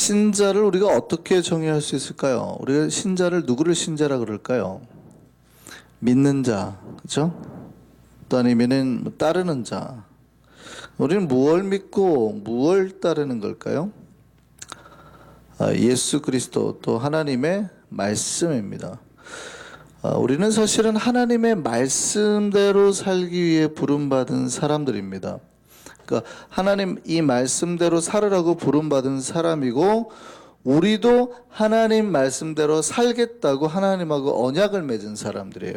신자를 우리가 어떻게 정의할 수 있을까요? 우리가 신자를 누구를 신자라 그럴까요? 믿는 자, 그렇죠? 또 아니면은 따르는 자. 우리는 무엇을 믿고 무엇을 따르는 걸까요? 예수 그리스도 또 하나님의 말씀입니다. 우리는 사실은 하나님의 말씀대로 살기 위해 부름받은 사람들입니다. 그러니까 하나님 이 말씀대로 살으라고 부름받은 사람이고, 우리도 하나님 말씀대로 살겠다고 하나님하고 언약을 맺은 사람들이에요.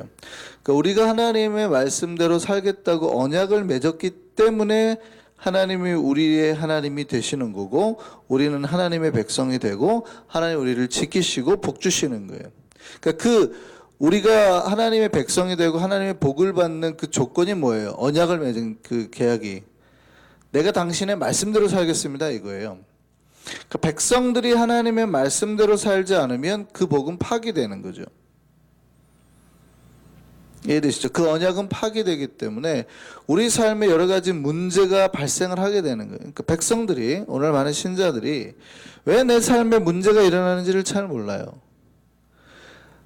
그러니까 우리가 하나님의 말씀대로 살겠다고 언약을 맺었기 때문에 하나님이 우리의 하나님이 되시는 거고, 우리는 하나님의 백성이 되고, 하나님 우리를 지키시고 복 주시는 거예요. 그러니까 우리가 하나님의 백성이 되고 하나님의 복을 받는 그 조건이 뭐예요? 언약을 맺은 그 계약이 내가 당신의 말씀대로 살겠습니다 이거예요. 그러니까 백성들이 하나님의 말씀대로 살지 않으면 그 복은 파기되는 거죠. 이해되시죠? 그 언약은 파기되기 때문에 우리 삶에 여러 가지 문제가 발생을 하게 되는 거예요. 그러니까 백성들이, 오늘 많은 신자들이 왜 내 삶에 문제가 일어나는지를 잘 몰라요.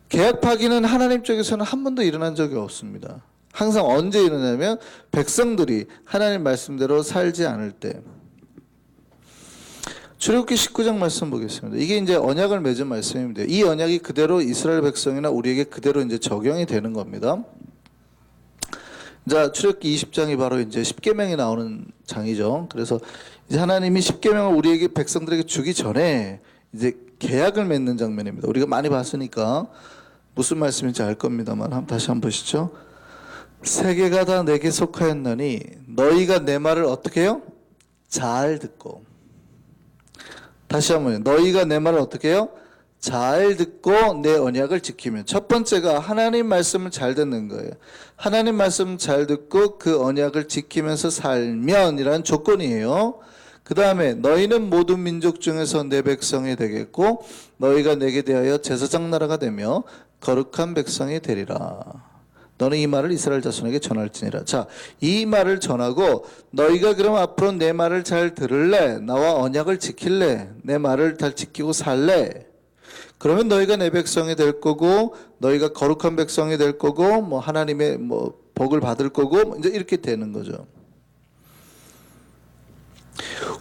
계약 파기는 하나님 쪽에서는 한 번도 일어난 적이 없습니다. 항상 언제 일어나냐면 백성들이 하나님 말씀대로 살지 않을 때. 출애굽기 19장 말씀 보겠습니다. 이게 이제 언약을 맺은 말씀입니다. 이 언약이 그대로 이스라엘 백성이나 우리에게 그대로 이제 적용이 되는 겁니다. 자, 출애굽기 20장이 바로 이제 십계명이 나오는 장이죠. 그래서 이제 하나님이 십계명을 우리에게 백성들에게 주기 전에 이제 계약을 맺는 장면입니다. 우리가 많이 봤으니까 무슨 말씀인지 알 겁니다만 다시 한번 보시죠. 세계가 다 내게 속하였나니 너희가 내 말을 어떻게 해요? 잘 듣고. 다시 한번, 너희가 내 말을 어떻게 해요? 잘 듣고 내 언약을 지키면. 첫 번째가 하나님 말씀을 잘 듣는 거예요. 하나님 말씀을 잘 듣고 그 언약을 지키면서 살면 이라는 조건이에요. 그 다음에 너희는 모든 민족 중에서 내 백성이 되겠고 너희가 내게 대하여 제사장 나라가 되며 거룩한 백성이 되리라. 너는 이 말을 이스라엘 자손에게 전할지니라. 자, 이 말을 전하고 너희가 그럼 앞으로 내 말을 잘 들을래? 나와 언약을 지킬래? 내 말을 잘 지키고 살래? 그러면 너희가 내 백성이 될 거고 너희가 거룩한 백성이 될 거고 뭐 하나님의 뭐 복을 받을 거고 이제 이렇게 되는 거죠.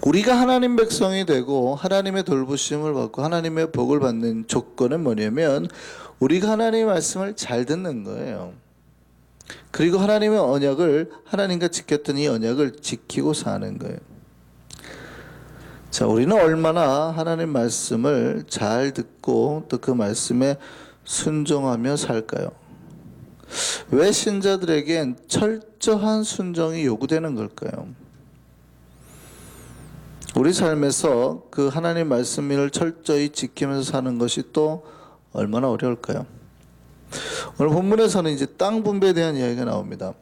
우리가 하나님 백성이 되고 하나님의 돌보심을 받고 하나님의 복을 받는 조건은 뭐냐면 우리가 하나님의 말씀을 잘 듣는 거예요. 그리고 하나님의 언약을, 하나님과 지켰던 이 언약을 지키고 사는 거예요. 자, 우리는 얼마나 하나님 말씀을 잘 듣고 또 그 말씀에 순종하며 살까요? 왜 신자들에겐 철저한 순종이 요구되는 걸까요? 우리 삶에서 그 하나님 말씀을 철저히 지키면서 사는 것이 또 얼마나 어려울까요? 오늘 본문에서는 이제 땅 분배에 대한 이야기가 나옵니다.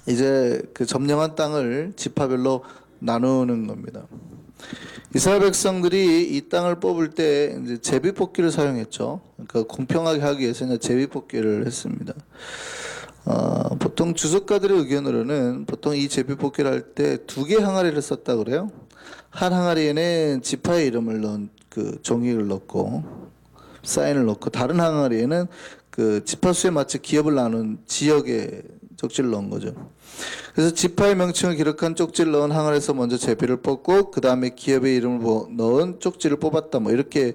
이제 그 점령한 땅을 지파별로 나누는 겁니다. 이스라엘 백성들이 이 땅을 뽑을 때 이제 제비뽑기를 사용했죠. 그러니까 공평하게 하기 위해서 이제 제비뽑기를 했습니다. 보통 주석가들의 의견으로는 보통 이 제비뽑기를 할 때 2개 항아리를 썼다 그래요. 한 항아리에는 지파의 이름을 넣은 그 종이를 넣고 사인을 넣고, 다른 항아리에는 그 지파 수에 맞춰 기업을 나눈 지역의 쪽지를 넣은 거죠. 그래서 지파의 명칭을 기록한 쪽지를 넣은 항아리에서 먼저 제비를 뽑고 그 다음에 기업의 이름을 넣은 쪽지를 뽑았다, 뭐 이렇게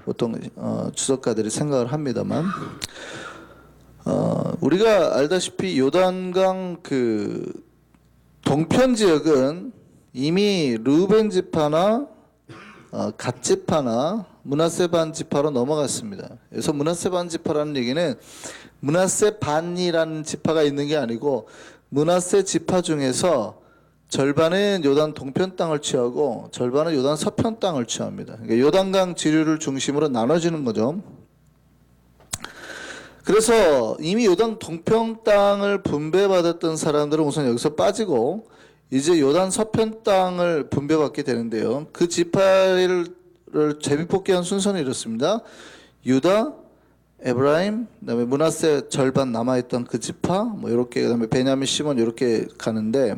보통 주석가들이 생각을 합니다만, 우리가 알다시피 요단강 그 동편 지역은 이미 르우벤 지파나 갓 지파나 므낫세 반 지파로 넘어갔습니다. 그래서 므낫세 반 지파라는 얘기는 므낫세 반이라는 지파가 있는 게 아니고 므낫세 지파 중에서 절반은 요단 동편 땅을 취하고 절반은 요단 서편 땅을 취합니다. 그러니까 요단강 지류를 중심으로 나눠지는 거죠. 그래서 이미 요단 동편 땅을 분배받았던 사람들은 우선 여기서 빠지고 이제 요단 서편 땅을 분배받게 되는데요. 그 지파를 제비뽑기한 순서는 이렇습니다. 유다, 에브라임, 그다음에 므낫세 절반 남아있던 그 지파, 뭐 이렇게, 그다음에 베냐민, 시몬 이렇게 가는데,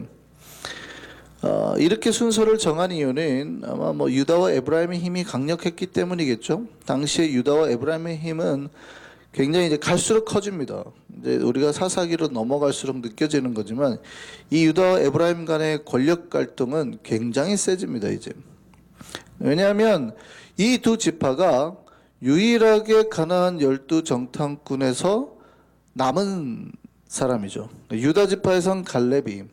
이렇게 순서를 정한 이유는 아마 뭐 유다와 에브라임의 힘이 강력했기 때문이겠죠. 당시에 유다와 에브라임의 힘은 굉장히 이제 갈수록 커집니다. 이제 우리가 사사기로 넘어갈수록 느껴지는 거지만 이 유다와 에브라임 간의 권력 갈등은 굉장히 세집니다, 이제. 왜냐하면 이 두 지파가 유일하게 가나안 12정탐꾼에서 남은 사람이죠. 유다 지파에선 갈렙이,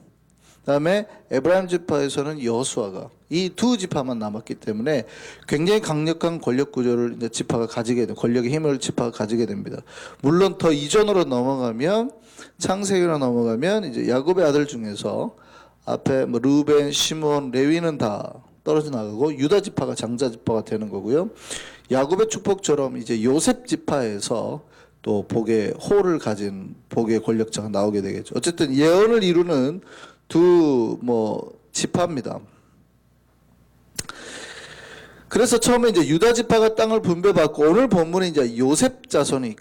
그다음에 에브라임 지파에서는 여호수아가, 이 두 지파만 남았기 때문에 굉장히 강력한 권력 구조를 이제 지파가 가지게 돼, 권력의 힘을 지파가 가지게 됩니다. 물론 더 이전으로 넘어가면, 창세기로 넘어가면 이제 야곱의 아들 중에서 앞에 뭐 르우벤, 시므온, 레위는 다 떨어져 나가고 유다 지파가 장자 지파가 되는 거고요. 야곱의 축복처럼 이제 요셉 지파에서 또 복의 호를 가진 복의 권력자가 나오게 되겠죠. 어쨌든 예언을 이루는 두 지파입니다. 그래서 처음에 이제 유다 지파가 땅을 분배받고, 오늘 본문에 이제 요셉 자손이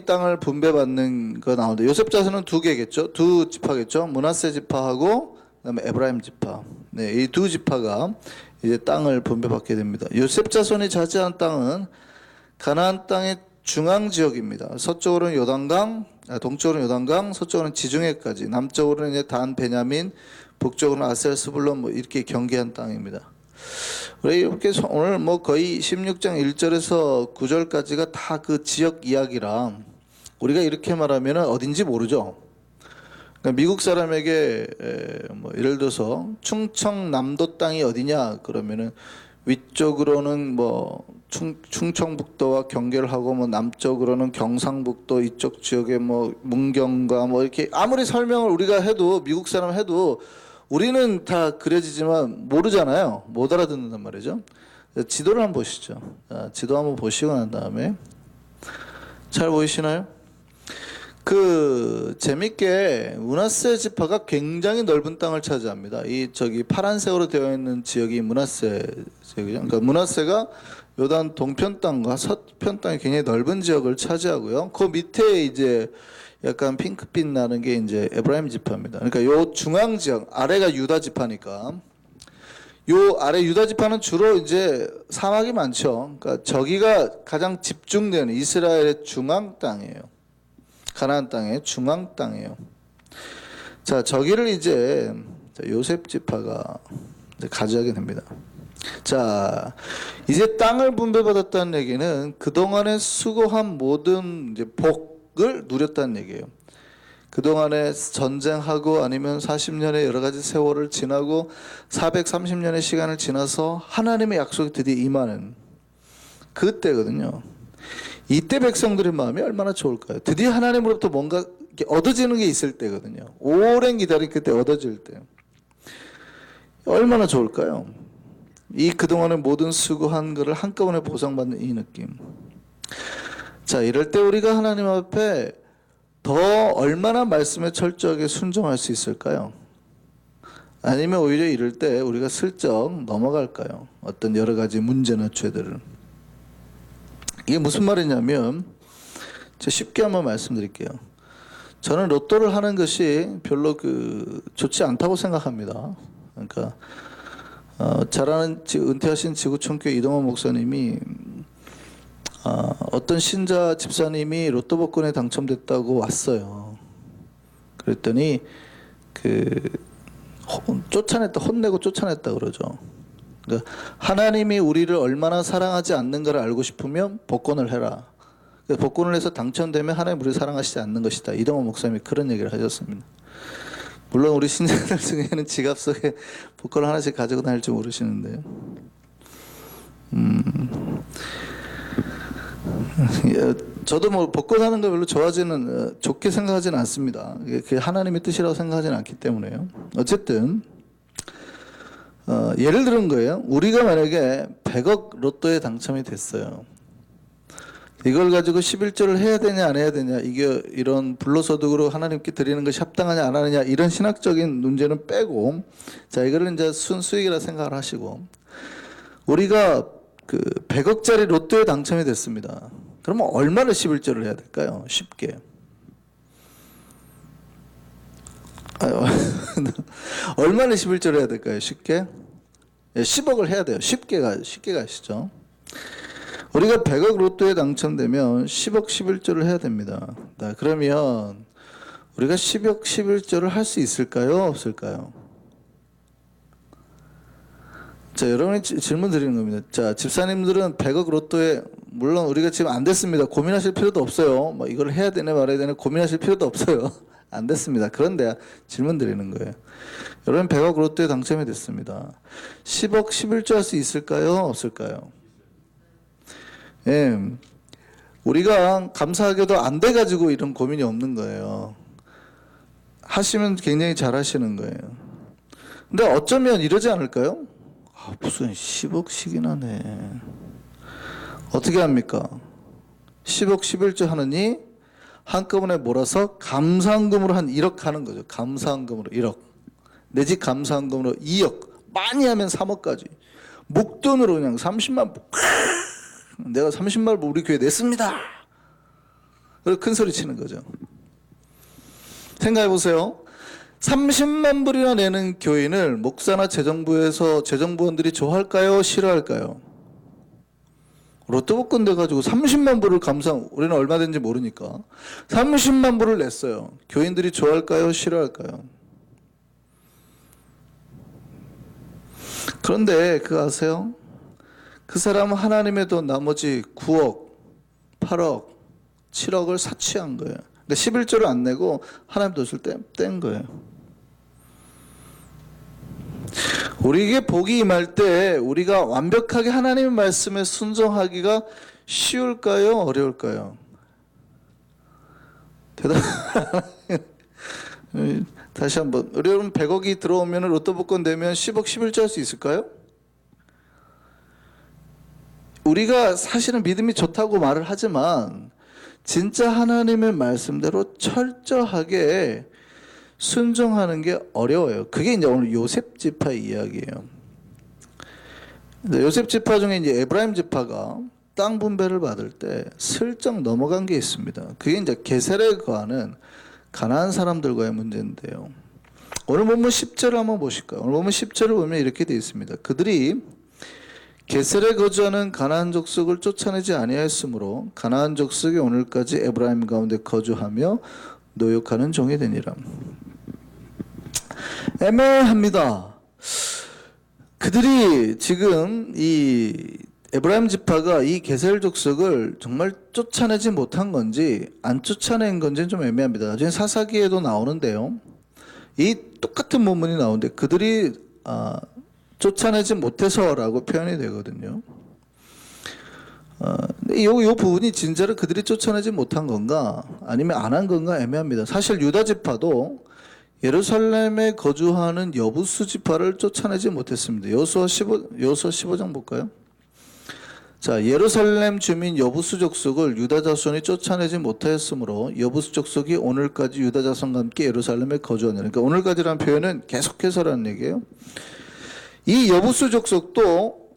땅을 분배받는 거 나오는데, 요셉 자손은 두 개겠죠. 두 지파겠죠. 므낫세 지파하고 그다음에 에브라임 지파. 네, 이 두 지파가 이제 땅을 분배받게 됩니다. 요셉 자손이 차지한 땅은 가나안 땅의 중앙 지역입니다. 서쪽으로는 요단강, 동쪽으로는 요단강, 서쪽으로는 지중해까지, 남쪽으로는 이제 단, 베냐민, 북쪽으로는 아셀, 스불론 이렇게 경계한 땅입니다. 우리 이렇게 오늘 거의 16장 1절에서 9절까지가 다 그 지역 이야기라 우리가 이렇게 말하면 어딘지 모르죠. 그러니까 미국 사람에게 예를 들어서 충청남도 땅이 어디냐 그러면은 위쪽으로는 충청북도와 경계를 하고 남쪽으로는 경상북도 이쪽 지역에 문경과 이렇게 아무리 설명을 우리가 해도, 미국 사람 해도 우리는 다 그려지지만 모르잖아요. 못 알아듣는단 말이죠. 지도를 한번 보시죠. 지도 한번 보시고 난 다음에 잘 보이시나요? 재밌게 므낫세 지파가 굉장히 넓은 땅을 차지합니다. 파란색으로 되어 있는 지역이 므낫세 지역이죠. 그러니까 므낫세가 요단 동편 땅과 서편 땅이 굉장히 넓은 지역을 차지하고요. 그 밑에 이제 약간 핑크빛 나는 게 이제 에브라임 지파입니다. 그러니까 요 중앙 지역, 아래가 유다 지파니까, 요 아래 유다 지파는 주로 이제 사막이 많죠. 그러니까 저기가 가장 집중되는 이스라엘의 중앙 땅이에요. 가나안 땅의 중앙 땅이에요. 자, 저기를 이제 요셉 지파가 가져가게 됩니다. 자, 이제 땅을 분배받았다는 얘기는 그동안에 수고한 모든 이제 복을 누렸다는 얘기예요. 그동안에 전쟁하고 아니면 40년의 여러 가지 세월을 지나고 430년의 시간을 지나서 하나님의 약속이 드디어 임하는 그때거든요. 이때 백성들의 마음이 얼마나 좋을까요? 드디어 하나님으로부터 뭔가 얻어지는 게 있을 때거든요. 오랜 기다린 그때 얻어질 때. 얼마나 좋을까요? 그동안의 모든 수고한 것을 한꺼번에 보상받는 이 느낌. 자, 이럴 때 우리가 하나님 앞에 더 얼마나 말씀에 철저하게 순종할 수 있을까요? 아니면 오히려 이럴 때 우리가 슬쩍 넘어갈까요? 어떤 여러 가지 문제나 죄들을. 이게 무슨 말이냐면, 제가 쉽게 한번 말씀드릴게요. 저는 로또를 하는 것이 별로 좋지 않다고 생각합니다. 그러니까 잘 아는 은퇴하신 지구촌교회 이동원 목사님이 어떤 신자 집사님이 로또 복권에 당첨됐다고 왔어요. 그랬더니 혼내고 쫓아냈다 그러죠. 그러니까 하나님이 우리를 얼마나 사랑하지 않는가를 알고 싶으면 복권을 해라. 복권을 해서 당첨되면 하나님 우리를 사랑하시지 않는 것이다. 이동원 목사님이 그런 얘기를 하셨습니다. 물론 우리 신자들 중에는 지갑 속에 복권을 하나씩 가지고 다닐 줄 모르시는데요. 저도 복권하는 거 별로 좋게 생각하지는 않습니다. 그게 하나님의 뜻이라고 생각하지는 않기 때문에요. 어쨌든 예를 들은 거예요. 우리가 만약에 100억 로또에 당첨이 됐어요. 이걸 가지고 11조를 해야 되냐 안 해야 되냐, 이게 이런 불로소득으로 하나님께 드리는 것이 합당하냐 안 하느냐, 이런 신학적인 문제는 빼고, 자, 이거를 이제 순수익이라 생각을 하시고, 우리가 100억짜리 로또에 당첨이 됐습니다. 그러면 얼마나 11조를 해야 될까요? 쉽게 아유, 얼마나 11조를 해야 될까요? 쉽게? 예, 10억을 해야 돼요. 쉽게 가시죠. 우리가 100억 로또에 당첨되면 10억 11조를 해야 됩니다. 그러면 우리가 10억 11조를 할 수 있을까요? 없을까요? 자, 여러분이 질문 드리는 겁니다. 자, 집사님들은 100억 로또에, 물론 우리가 지금 안 됐습니다. 고민하실 필요도 없어요. 뭐 이걸 해야 되네 말아야 되네 고민하실 필요도 없어요. 안 됐습니다. 그런데 질문 드리는 거예요. 여러분 100억 로또에 당첨이 됐습니다. 10억 11조 할 수 있을까요? 없을까요? 예. 우리가 감사하게도 안 돼가지고 이런 고민이 없는 거예요. 하시면 굉장히 잘 하시는 거예요. 근데 어쩌면 이러지 않을까요? 무슨 10억씩이나 내. 어떻게 합니까? 10억 11조 하느니 한꺼번에 몰아서 감사한금으로 한 1억 하는 거죠. 감사한금으로 1억. 내지 감사한금으로 2억. 많이 하면 3억까지. 목돈으로 그냥 30만 불. 내가 30만 불 우리 교회 냈습니다. 그리고 큰 소리 치는 거죠. 생각해 보세요. 30만 불이나 내는 교인을 목사나 재정부에서 재정부원들이 좋아할까요? 싫어할까요? 로또 복권 돼가지고 30만 불을 우리는 얼마 된지 모르니까 30만 불을 냈어요. 교인들이 좋아할까요? 싫어할까요? 그런데 그거 아세요? 그 사람은 하나님의 돈 나머지 9억, 8억, 7억을 사치한 거예요. 근데 11조를 안 내고 하나님 돛을 뗀 거예요. 우리에게 복이 임할 때 우리가 완벽하게 하나님의 말씀에 순종하기가 쉬울까요? 어려울까요? 대답. 다시 한번. 여러분 100억이 들어오면 로또 복권 되면 10억 11조 할 수 있을까요? 우리가 사실은 믿음이 좋다고 말을 하지만 진짜 하나님의 말씀대로 철저하게 순종하는 게 어려워요. 그게 이제 오늘 요셉 지파 이야기예요. 요셉 지파 중에 이제 에브라임 지파가 땅 분배를 받을 때 슬쩍 넘어간 게 있습니다. 그게 이제 게셀에 거하는 가나안 사람들과의 문제인데요. 오늘 본문 10절을 한번 보실까요? 오늘 본문 10절을 보면 이렇게 되어 있습니다. 그들이 게셀에 거주하는 가나안 족속을 쫓아내지 아니하였으므로 가나안 족속이 오늘까지 에브라임 가운데 거주하며 노역하는 종이 되니라. 애매합니다. 그들이 지금 이 에브라임 지파가 이 게셀 족속을 정말 쫓아내지 못한 건지 안 쫓아낸 건지는 좀 애매합니다. 나중에 사사기에도 나오는데요. 이 똑같은 본문이 나오는데 그들이 쫓아내지 못해서라고 표현이 되거든요. 이 부분이 진짜로 그들이 쫓아내지 못한 건가 아니면 안 한 건가 애매합니다. 사실 유다 지파도 예루살렘에 거주하는 여부수 지파를 쫓아내지 못했습니다. 여호수아 15장 볼까요? 자, 예루살렘 주민 여부수 족속을 유다 자손이 쫓아내지 못하였으므로 여부수 족속이 오늘까지 유다 자손과 함께 예루살렘에 거주하느니라. 그러니까 오늘까지라는 표현은 계속해서라는 얘기예요. 이 여부수 족속도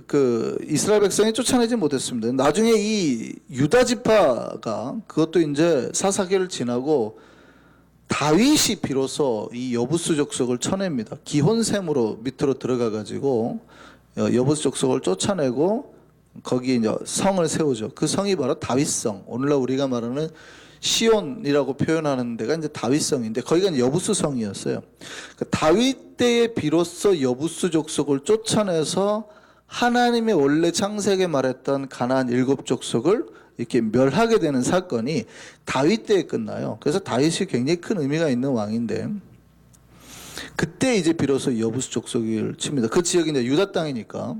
그 이스라엘 백성이 쫓아내지 못했습니다. 나중에 이 유다 지파가 그것도 이제 사사기를 지나고 다윗이 비로소 이 여부수 족속을 쳐냅니다. 기혼셈으로 밑으로 들어가 가지고 여부수 족속을 쫓아내고 거기에 이제 성을 세우죠. 그 성이 바로 다윗성. 오늘날 우리가 말하는 시온이라고 표현하는 데가 이제 다윗성인데 거기가 여부수 성이었어요. 다윗 때에 비로소 여부수 족속을 쫓아내서 하나님의 원래 창세기에 말했던 가나안 7 족속을 이렇게 멸하게 되는 사건이 다윗 때에 끝나요. 그래서 다윗이 굉장히 큰 의미가 있는 왕인데 그때 이제 비로소 여부수 족속을 칩니다. 그 지역이 이제 유다 땅이니까.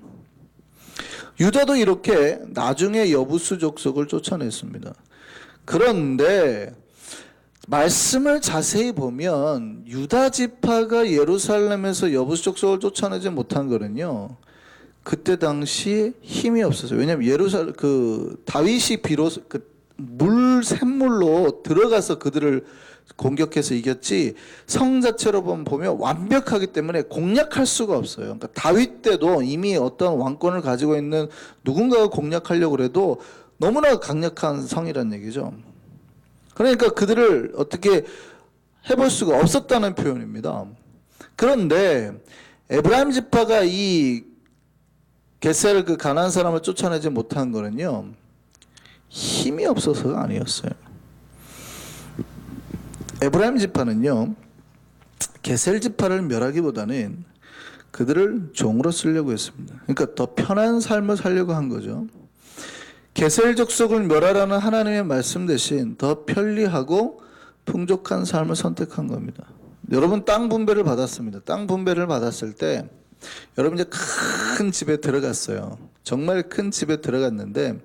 유다도 이렇게 나중에 여부수 족속을 쫓아냈습니다. 그런데 말씀을 자세히 보면 유다 지파가 예루살렘에서 여부수 족속을 쫓아내지 못한 거는요. 그때 당시 힘이 없었어요. 왜냐하면 다윗이 비로소 샘물로 들어가서 그들을 공격해서 이겼지 성 자체로 보면 완벽하기 때문에 공략할 수가 없어요. 그러니까 다윗 때도 이미 어떤 왕권을 가지고 있는 누군가가 공략하려고 해도 너무나 강력한 성이란 얘기죠. 그러니까 그들을 어떻게 해볼 수가 없었다는 표현입니다. 그런데 에브라임 지파가 이 게셀 그 가나안 사람을 쫓아내지 못한 거는요, 힘이 없어서가 아니었어요. 에브라임 지파는요, 게셀 지파를 멸하기보다는 그들을 종으로 쓰려고 했습니다. 그러니까 더 편한 삶을 살려고 한 거죠. 게셀 족속을 멸하라는 하나님의 말씀 대신 더 편리하고 풍족한 삶을 선택한 겁니다. 여러분 땅 분배를 받았습니다. 땅 분배를 받았을 때 여러분 이제 큰 집에 들어갔어요. 정말 큰 집에 들어갔는데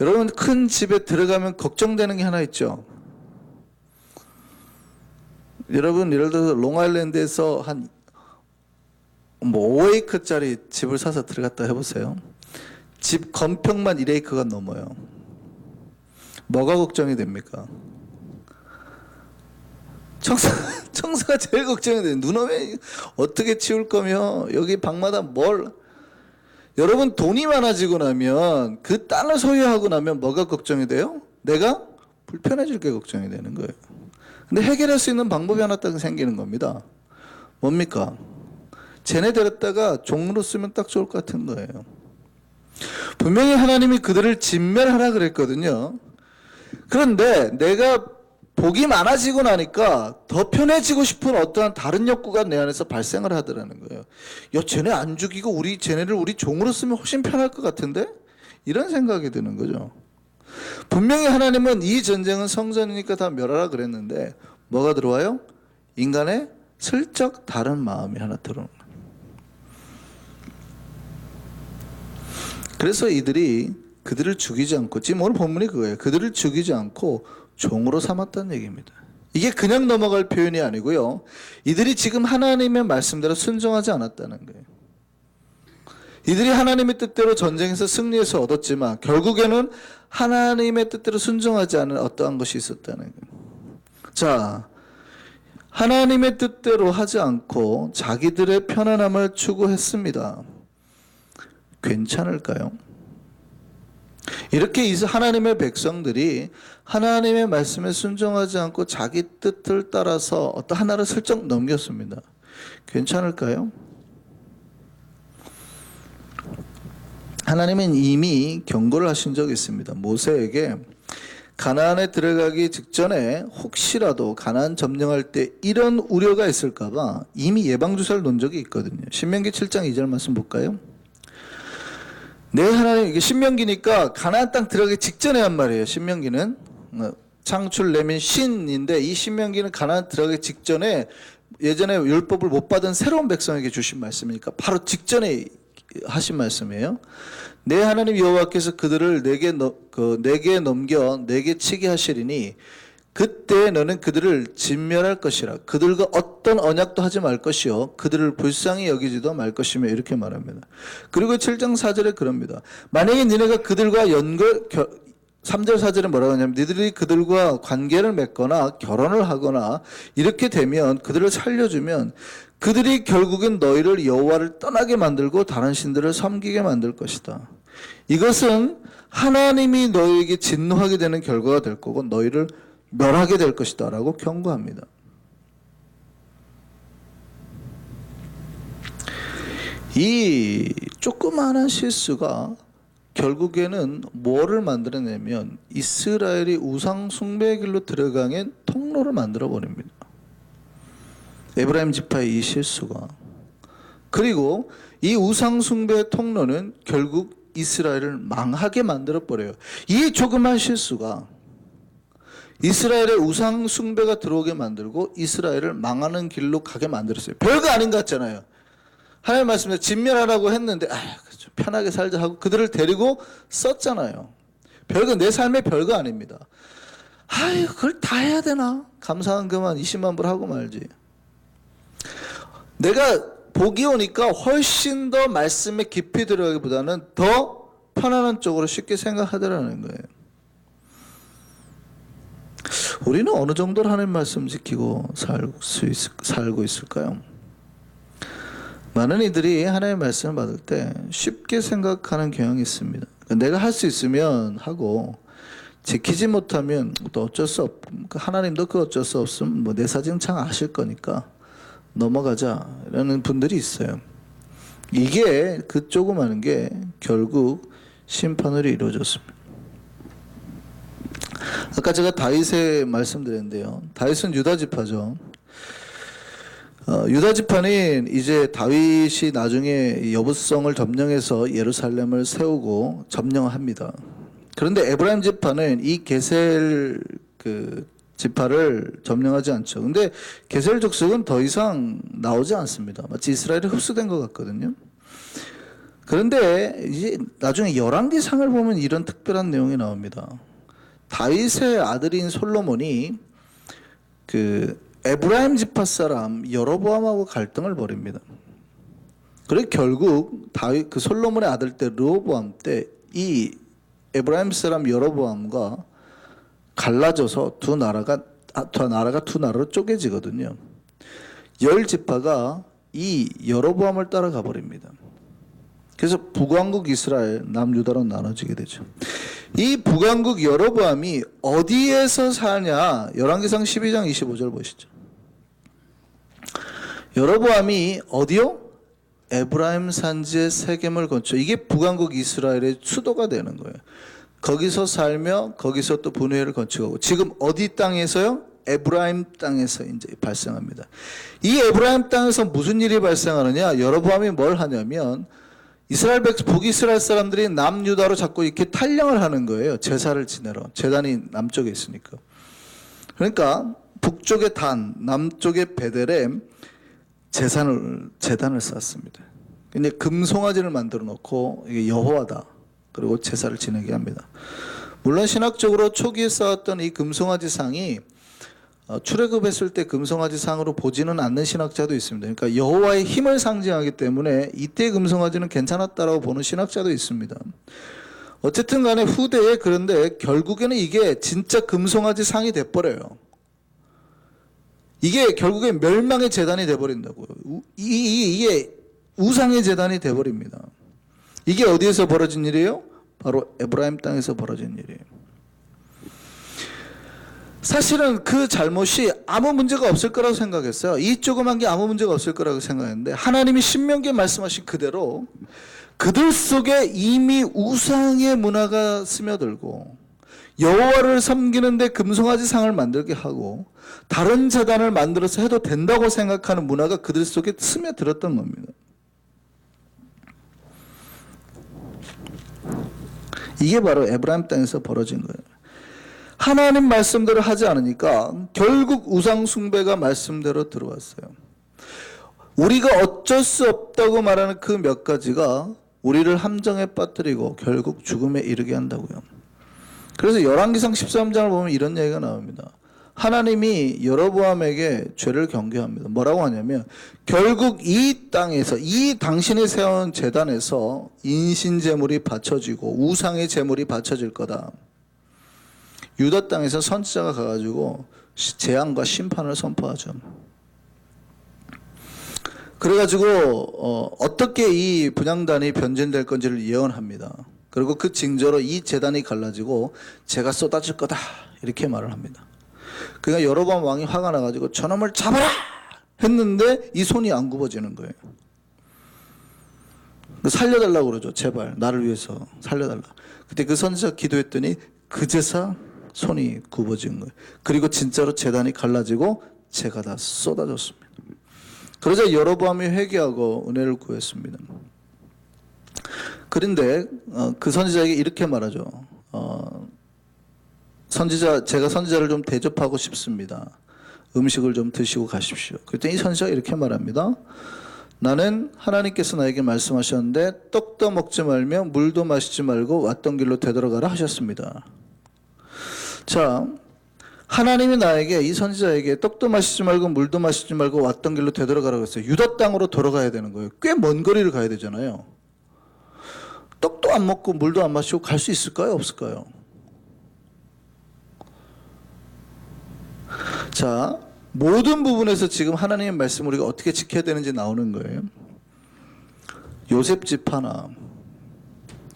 여러분 큰 집에 들어가면 걱정되는 게 하나 있죠. 여러분 예를 들어서 롱아일랜드에서 한 5에이크짜리 집을 사서 들어갔다 해보세요. 집 건평만 1에이크가 넘어요. 뭐가 걱정이 됩니까? 청소가 제일 걱정이 돼요. 눈 오면 어떻게 치울 거며 여기 방마다 뭘. 여러분 돈이 많아지고 나면 그 땅을 소유하고 나면 뭐가 걱정이 돼요? 내가 불편해질 게 걱정이 되는 거예요. 근데 해결할 수 있는 방법이 하나 딱 생기는 겁니다. 뭡니까? 쟤네 데렸다가 종으로 쓰면 딱 좋을 것 같은 거예요. 분명히 하나님이 그들을 진멸하라 그랬거든요. 그런데 내가 복이 많아지고 나니까 더 편해지고 싶은 어떠한 다른 욕구가 내 안에서 발생을 하더라는 거예요. 야, 쟤네 안 죽이고 쟤네를 우리 종으로 쓰면 훨씬 편할 것 같은데? 이런 생각이 드는 거죠. 분명히 하나님은 이 전쟁은 성전이니까 다 멸하라 그랬는데 뭐가 들어와요? 인간의 슬쩍 다른 마음이 하나 들어오는 거예요. 그래서 이들이 그들을 죽이지 않고, 지금 오늘 본문이 그거예요. 그들을 죽이지 않고 종으로 삼았다는 얘기입니다. 이게 그냥 넘어갈 표현이 아니고요. 이들이 지금 하나님의 말씀대로 순종하지 않았다는 거예요. 이들이 하나님의 뜻대로 전쟁에서 승리해서 얻었지만 결국에는 하나님의 뜻대로 순종하지 않은 어떠한 것이 있었다는 거예요. 자, 하나님의 뜻대로 하지 않고 자기들의 편안함을 추구했습니다. 괜찮을까요? 이렇게 하나님의 백성들이 하나님의 말씀에 순종하지 않고 자기 뜻을 따라서 어떤 하나를 슬쩍 넘겼습니다. 괜찮을까요? 하나님은 이미 경고를 하신 적이 있습니다. 모세에게 가나안에 들어가기 직전에 혹시라도 가나안 점령할 때 이런 우려가 있을까 봐 이미 예방주사를 놓은 적이 있거든요. 신명기 7장 2절 말씀 볼까요? 네, 하나님, 이게 신명기니까 가나안 땅 들어가기 직전에 한 말이에요. 신명기는 창출 내민 신인데 이 신명기는 가나안 들어가기 직전에 예전에 율법을 못 받은 새로운 백성에게 주신 말씀이니까 바로 직전에 하신 말씀이에요. 내 하나님 여호와께서 그들을 내게 넘겨 내게 치게 하시리니 그때 너는 그들을 진멸할 것이라. 그들과 어떤 언약도 하지 말 것이요 그들을 불쌍히 여기지도 말 것이며 이렇게 말합니다. 그리고 7장 4절에 그럽니다. 만약에 니네가 그들과 3절 4절에 뭐라고 하냐면 니들이 그들과 관계를 맺거나 결혼을 하거나 이렇게 되면 그들을 살려주면 그들이 결국엔 너희를 여호와를 떠나게 만들고 다른 신들을 섬기게 만들 것이다. 이것은 하나님이 너희에게 진노하게 되는 결과가 될 거고 너희를 멸하게 될 것이다 라고 경고합니다. 이 조그마한 실수가 결국에는 뭐를 만들어내면 이스라엘이 우상 숭배의 길로 들어가는 통로를 만들어 버립니다. 에브라임 지파의 이 실수가. 그리고 이 우상 숭배의 통로는 결국 이스라엘을 망하게 만들어 버려요. 이 조그만 실수가 이스라엘의 우상 숭배가 들어오게 만들고 이스라엘을 망하는 길로 가게 만들었어요. 별거 아닌 것 같잖아요. 하나님 말씀에 진멸하라고 했는데 편하게 살자 하고 그들을 데리고 썼잖아요. 별거, 내 삶의 별거 아닙니다. 그걸 다 해야 되나? 감사한 그만 20만 불 하고 말지. 내가 복이 오니까 훨씬 더 말씀에 깊이 들어가기보다는 더 편안한 쪽으로 쉽게 생각하더라는 거예요. 우리는 어느 정도로 하나님 말씀 지키고 살고 있을까요? 많은 이들이 하나님의 말씀을 받을 때 쉽게 생각하는 경향이 있습니다. 내가 할 수 있으면 하고 지키지 못하면 또 어쩔 수 없, 하나님도 그 어쩔 수 없으면 뭐 내 사정 참 아실 거니까 넘어가자 이러는 분들이 있어요. 이게 그 조그마한 게 결국 심판으로 이루어졌습니다. 아까 제가 다윗에 말씀드렸는데요. 다윗은 유다 지파죠. 유다 지파는 이제 다윗이 나중에 여부성을 점령해서 예루살렘을 세우고 점령합니다. 그런데 에브라임 지파는 이 게셀 그 지파를 점령하지 않죠. 근데 게셀 족속은 더 이상 나오지 않습니다. 마치 이스라엘에 흡수된 것 같거든요. 그런데 이제 나중에 열왕기상을 보면 이런 특별한 내용이 나옵니다. 다윗의 아들인 솔로몬이 그 에브라임 지파 사람 여로보암하고 갈등을 벌입니다. 그리고 결국 다윗 그 솔로몬의 아들 때 르호보암 때 이 에브라임 사람 여로보암과 갈라져서 두 나라가 두 나라로 쪼개지거든요. 10지파가 이 여로보암을 따라가 버립니다. 그래서 북왕국 이스라엘, 남유다로 나눠지게 되죠. 이 북왕국 여로보암이 어디에서 사냐? 열왕기상 12장 25절 보시죠. 여로보암이 어디요? 에브라임 산지의 세겜을 건쳐. 이게 북왕국 이스라엘의 수도가 되는 거예요. 거기서 살며 거기서 또 분회를 건축하고 지금 어디 땅에서요? 에브라임 땅에서 이제 발생합니다. 이 에브라임 땅에서 무슨 일이 발생하느냐? 여로보암이 뭘 하냐면 북이스라엘 사람들이 남유다로 자꾸 이렇게 탈령을 하는 거예요. 제사를 지내러. 제단이 남쪽에 있으니까. 그러니까 북쪽의 단, 남쪽의 베델에 제단을 쌓았습니다. 근데 금송아지를 만들어 놓고 이게 여호와다. 그리고 제사를 지내게 합니다. 물론 신학적으로 초기에 쌓았던 이 금송아지 상이 출애굽했을 때 금송아지 상으로 보지는 않는 신학자도 있습니다. 그러니까 여호와의 힘을 상징하기 때문에 이때 금송아지는 괜찮았다라고 보는 신학자도 있습니다. 어쨌든 간에 후대에 그런데 결국에는 이게 진짜 금송아지 상이 돼버려요. 이게 결국에 멸망의 재단이 돼버린다고요. 이게 우상의 재단이 돼버립니다. 이게 어디에서 벌어진 일이에요? 바로 에브라임 땅에서 벌어진 일이에요. 사실은 그 잘못이 아무 문제가 없을 거라고 생각했어요. 이 조그만 게 아무 문제가 없을 거라고 생각했는데 하나님이 신명기에 말씀하신 그대로 그들 속에 이미 우상의 문화가 스며들고 여호와를 섬기는데 금송아지 상을 만들게 하고 다른 제단을 만들어서 해도 된다고 생각하는 문화가 그들 속에 스며들었던 겁니다. 이게 바로 에브라임 땅에서 벌어진 거예요. 하나님 말씀대로 하지 않으니까 결국 우상 숭배가 말씀대로 들어왔어요. 우리가 어쩔 수 없다고 말하는 그 몇 가지가 우리를 함정에 빠뜨리고 결국 죽음에 이르게 한다고요. 그래서 열왕기상 13장을 보면 이런 얘기가 나옵니다. 하나님이 여로보암에게 죄를 경계합니다. 뭐라고 하냐면 결국 이 땅에서 이 당신이 세운 제단에서 인신제물이 바쳐지고 우상의 제물이 바쳐질 거다. 유다 땅에서 선지자가 가가지고 재앙과 심판을 선포하죠. 그래가지고 어떻게 이 분향단이 변진될 건지를 예언합니다. 그리고 그 징조로 이 제단이 갈라지고 재가 쏟아질 거다 이렇게 말을 합니다. 그러니까 여로보암 왕이 화가 나가지고 저놈을 잡아라 했는데 이 손이 안 굽어지는 거예요. 살려달라고 그러죠. 제발 나를 위해서 살려달라. 그때 그 선지자가 기도했더니 그제서 손이 굽어진 거예요. 그리고 진짜로 제단이 갈라지고 재가 다 쏟아졌습니다. 그러자 여로보암이 회개하고 은혜를 구했습니다. 그런데 그 선지자에게 이렇게 말하죠. 제가 선지자를 좀 대접하고 싶습니다. 음식을 좀 드시고 가십시오. 그랬더니 이 선지자가 이렇게 말합니다. 나는 하나님께서 나에게 말씀하셨는데 떡도 먹지 말며 물도 마시지 말고 왔던 길로 되돌아가라 하셨습니다. 자, 하나님이 나에게 이 선지자에게 떡도 마시지 말고 물도 마시지 말고 왔던 길로 되돌아가라고 했어요. 유다 땅으로 돌아가야 되는 거예요. 꽤 먼 거리를 가야 되잖아요. 떡도 안 먹고 물도 안 마시고 갈 수 있을까요? 없을까요? 자, 모든 부분에서 지금 하나님의 말씀을 우리가 어떻게 지켜야 되는지 나오는 거예요. 요셉 지파나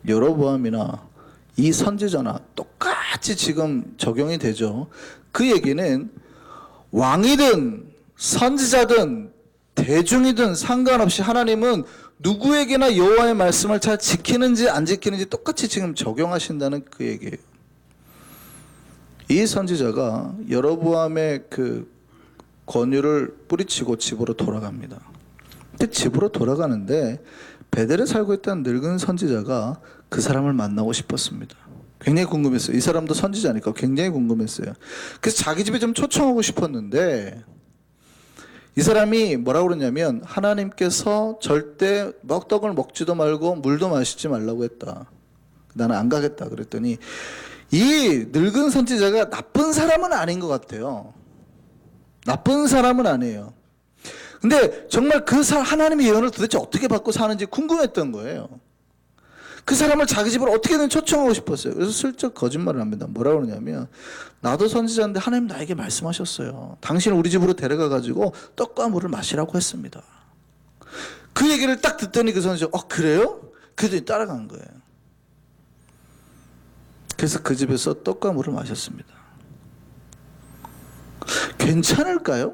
여로보암이나 이 선지자나 똑같이 똑같이 지금 적용이 되죠. 그 얘기는 왕이든 선지자든 대중이든 상관없이 하나님은 누구에게나 여호와의 말씀을 잘 지키는지 안 지키는지 똑같이 지금 적용하신다는 그 얘기예요. 이 선지자가 여로보암의 그 권유를 뿌리치고 집으로 돌아갑니다. 근데 집으로 돌아가는데 베델에 살고 있던 늙은 선지자가 그 사람을 만나고 싶었습니다. 굉장히 궁금했어요. 이 사람도 선지자니까 굉장히 궁금했어요. 그래서 자기 집에 좀 초청하고 싶었는데 이 사람이 뭐라고 그러냐면 하나님께서 절대 떡을 먹지도 말고 물도 마시지 말라고 했다. 나는 안 가겠다 그랬더니 이 늙은 선지자가 나쁜 사람은 아닌 것 같아요. 나쁜 사람은 아니에요. 근데 정말 그 하나님의 예언을 도대체 어떻게 받고 사는지 궁금했던 거예요. 그 사람을 자기 집으로 어떻게든 초청하고 싶었어요. 그래서 슬쩍 거짓말을 합니다. 뭐라고 그러냐면 나도 선지자인데 하나님 나에게 말씀하셨어요. 당신을 우리 집으로 데려가가지고 떡과 물을 마시라고 했습니다. 그 얘기를 딱 듣더니 그 선지자가 그래요? 그랬더니 따라간 거예요. 그래서 그 집에서 떡과 물을 마셨습니다. 괜찮을까요?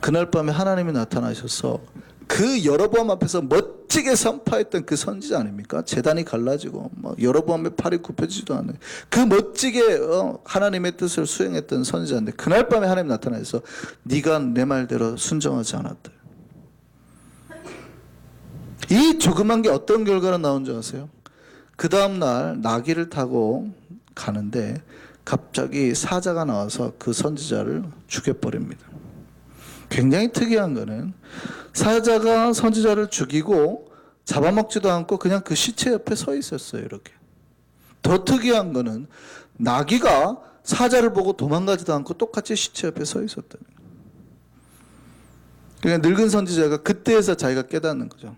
그날 밤에 하나님이 나타나셔서 그 여로보암 앞에서 멋지게 선포했던 그 선지자 아닙니까? 제단이 갈라지고 여로보암의 팔이 굽혀지지도 않는 그 멋지게 하나님의 뜻을 수행했던 선지자인데 그날 밤에 하나님 나타나셔서 네가 내 말대로 순종하지 않았다. 이 조그만 게 어떤 결과로 나온 줄 아세요? 그 다음날 나귀를 타고 가는데 갑자기 사자가 나와서 그 선지자를 죽여버립니다. 굉장히 특이한 거는 사자가 선지자를 죽이고 잡아먹지도 않고 그냥 그 시체 옆에 서 있었어요. 이렇게. 더 특이한 거는 나귀가 사자를 보고 도망가지도 않고 똑같이 시체 옆에 서 있었다는 거예요. 그러니까 늙은 선지자가 그때에서 자기가 깨닫는 거죠.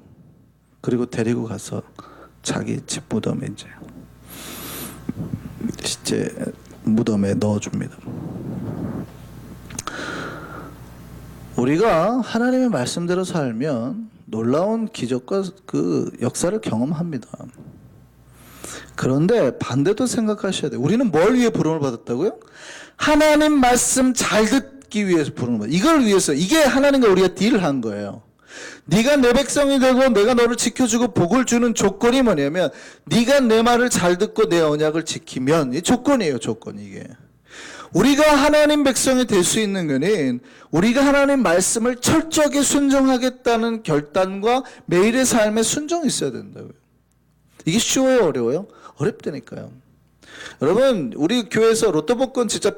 그리고 데리고 가서 자기 집 무덤에 이제 시체 무덤에 넣어줍니다. 우리가 하나님의 말씀대로 살면 놀라운 기적과 그 역사를 경험합니다. 그런데 반대도 생각하셔야 돼요. 우리는 뭘 위해 부름을 받았다고요? 하나님 말씀 잘 듣기 위해서 부름을 받았어요. 이걸 위해서. 이게 하나님과 우리가 딜을 한 거예요. 네가 내 백성이 되고 내가 너를 지켜주고 복을 주는 조건이 뭐냐면 네가 내 말을 잘 듣고 내 언약을 지키면 이 조건이에요. 조건 이게. 우리가 하나님 백성이 될 수 있는 것은 우리가 하나님 말씀을 철저하게 순종하겠다는 결단과 매일의 삶에 순종이 있어야 된다고요. 이게 쉬워요? 어려워요? 어렵다니까요. 여러분 우리 교회에서 로또 복권 진짜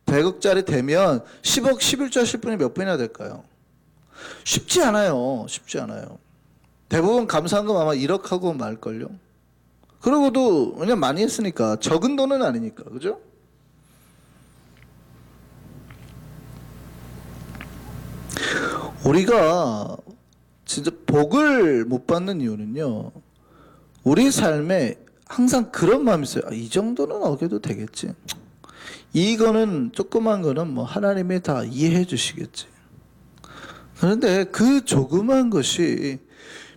100억짜리 되면 10억 11조 하실 분이 몇 분이나 될까요? 쉽지 않아요. 쉽지 않아요. 대부분 감사한금 아마 1억 하고 말걸요. 그러고도 그냥 많이 했으니까 적은 돈은 아니니까 그죠? 우리가 진짜 복을 못 받는 이유는요. 우리 삶에 항상 그런 마음이 있어요. 이 정도는 어겨도 되겠지. 이거는 조그만 거는 뭐 하나님이 다 이해해 주시겠지. 그런데 그 조그만 것이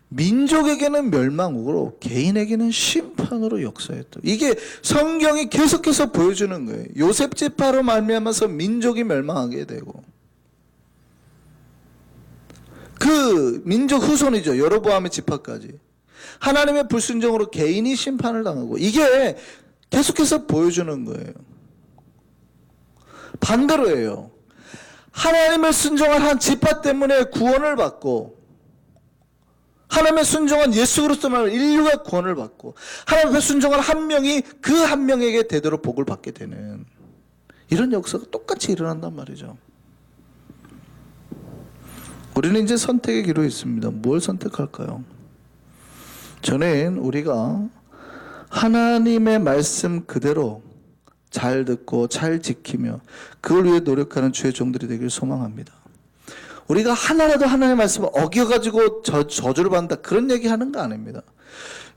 민족에게는 멸망으로 개인에게는 심판으로 역사했다. 이게 성경이 계속해서 보여주는 거예요. 요셉 지파로 말미암아서 민족이 멸망하게 되고 그 민족 후손이죠. 여로보암의 지파까지. 하나님의 불순종으로 개인이 심판을 당하고 이게 계속해서 보여주는 거예요. 반대로예요. 하나님을 순종한 한 지파 때문에 구원을 받고 하나님의 순종한 예수 그리스도만 인류가 구원을 받고 하나님의 순종한 한 명이 그 한 명에게 대대로 복을 받게 되는 이런 역사가 똑같이 일어난단 말이죠. 우리는 이제 선택의 기로에 있습니다. 뭘 선택할까요? 저는 우리가 하나님의 말씀 그대로 잘 듣고 잘 지키며 그걸 위해 노력하는 주의 종들이 되길 소망합니다. 우리가 하나라도 하나님의 말씀을 어겨가지고 저주를 받는다 그런 얘기하는 거 아닙니다.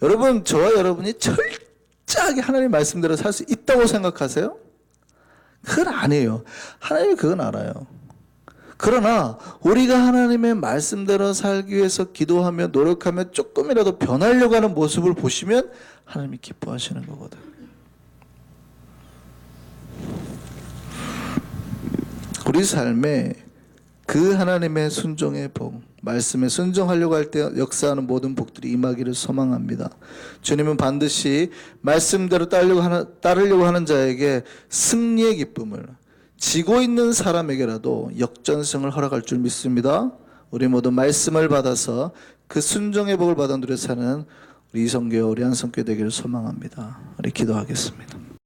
여러분 저와 여러분이 철저하게 하나님의 말씀대로 살 수 있다고 생각하세요? 그건 아니에요. 하나님이 그건 알아요. 그러나 우리가 하나님의 말씀대로 살기 위해서 기도하며 노력하며 조금이라도 변하려고 하는 모습을 보시면 하나님이 기뻐하시는 거거든. 우리 삶에 그 하나님의 순종의 복, 말씀에 순종하려고 할 때 역사하는 모든 복들이 임하기를 소망합니다. 주님은 반드시 말씀대로 따르려고 하는 자에게 승리의 기쁨을, 지고 있는 사람에게라도 역전승을 허락할 줄 믿습니다. 우리 모두 말씀을 받아서 그 순종의 복을 받아 누려 사는 우리 이성교회 우리 한성교회 되기를 소망합니다. 우리 기도하겠습니다.